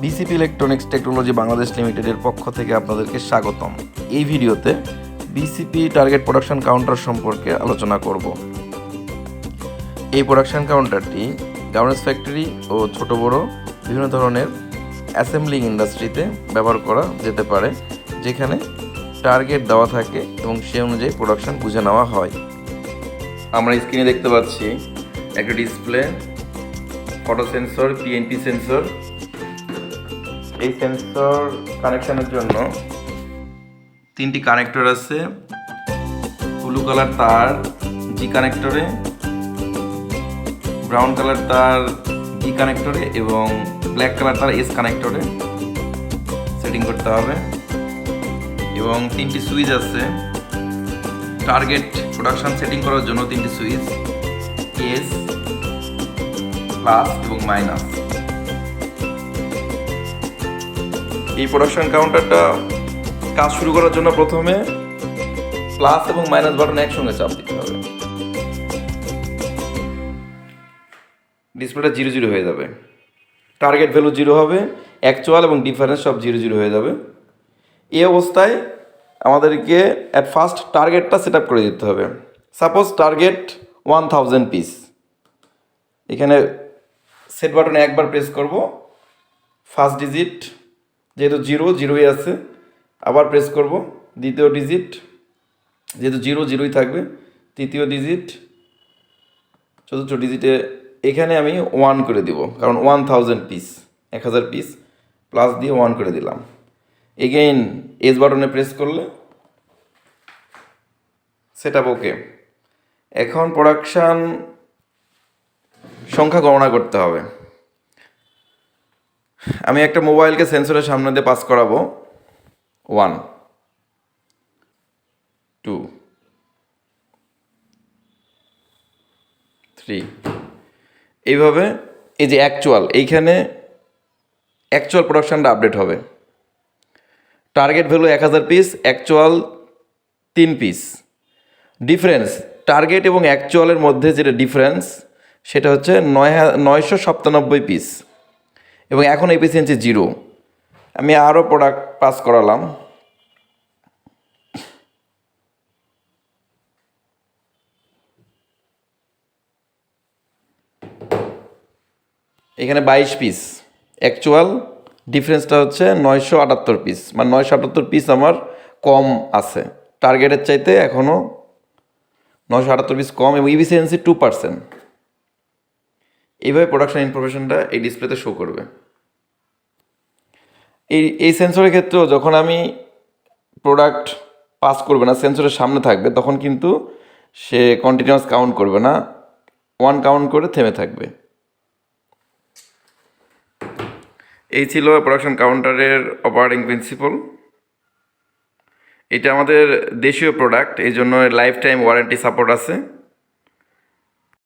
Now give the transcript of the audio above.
BCP electronics technology Bangladesh লিমিটেডের পক্ষ থেকে আপনাদেরকে স্বাগতম। এই ভিডিওতে বিসিপি টার্গেট প্রোডাকশন কাউন্টার সম্পর্কে আলোচনা করব। এই প্রোডাকশন কাউন্টারটি গার্মেন্টস ফ্যাক্টরি ও ছোট বড় বিভিন্ন ধরনের অ্যাসেম্বলিং ইন্ডাস্ট্রিতে ব্যবহার করা যেতে পারে, যেখানে টার্গেট দেওয়া থাকে এবং সে অনুযায়ী প্রোডাকশন বুঝে নেওয়া হয়। আমরা স্ক্রিনে দেখতে পাচ্ছি একটা display, photo sensor, PNP sensor. এই সেন্সর কানেকশনের জন্য 3টি কানেক্টর আছে। ব্লু কালার তার জি কানেক্টরে, ব্রাউন কালার তার ই কানেক্টরে এবং ব্ল্যাক কালার তার এস কানেক্টরে সেটিং করতে হবে। এবং 3টি সুইচ আছে টার্গেট প্রোডাকশন সেটিং করার জন্য। 3টি সুইচ, এস, প্লাস এবং মাইনাস। এই প্রোডাকশন কাউন্টারটা কাজ শুরু করার জন্য প্রথমে প্লাস এবং মাইনাস বাটন একসঙ্গে চাপ দিতে হবে। ডিসপ্লেটা 0 হয়ে যাবে, টার্গেট ভ্যালু 0 হবে, অ্যাকচুয়াল এবং ডিফারেন্স সব 0 হয়ে যাবে। এই অবস্থায় আমাদেরকে অ্যাট ফার্স্ট টার্গেটটা সেট আপ করে দিতে হবে। Suppose target 1000 piece. এখানে সেট বাটনে একবার প্রেস করব, ফার্স্ট ডিজিট যেহেতু 0 আছে আবার প্রেস করব, দ্বিতীয় ডিজিট যেহেতু 0 থাকবে, তৃতীয় ডিজিট, চতুর্থ ডিজিটে এখানে আমি 1 করে দিব, কারণ 1000 পিস, 1000 পিস প্লাস দিয়ে 1 করে দিলাম। এগেইন এস বাটনে প্রেস করলে সেট আপ ওকে। এখন প্রোডাকশান সংখ্যা গণনা করতে হবে। আমি একটা মোবাইলকে সেন্সরের সামনে দিয়ে পাস করাবো। 1, 2, 3, এইভাবে। এই যে অ্যাকচুয়াল, এইখানে অ্যাকচুয়াল প্রোডাকশানটা আপডেট হবে। Target value 1000 piece, actual 3 piece. Difference target এবং অ্যাকচুয়ালের মধ্যে যেটা ডিফারেন্স সেটা হচ্ছে 997 পিস এবং এখন এফিসিয়েন্সি 0। আমি আরও প্রোডাক্ট পাস করালাম। এখানে 22 পিস, অ্যাকচুয়াল ডিফারেন্সটা হচ্ছে 978 পিস, মানে 978 পিস আমার কম আছে টার্গেটের চাইতে, এখনও 978 পিস কম এবং এফিসিয়েন্সি 2%। এইভাবে প্রোডাকশন ইনফরমেশনটা এই ডিসপ্লেতে শো করবে। এই সেন্সরের ক্ষেত্রেও যখন আমি প্রোডাক্ট পাস করবে না, সেন্সরের সামনে থাকবে, তখন কিন্তু সে কন্টিনিউয়াস কাউন্ট করবে না, 1 কাউন্ট করে থেমে থাকবে। এই ছিল প্রোডাকশন কাউন্টারের অপারেটিং প্রিন্সিপাল। এটা আমাদের দেশীয় প্রোডাক্ট, এই জন্য লাইফ টাইম ওয়ারেন্টি সাপোর্ট আছে।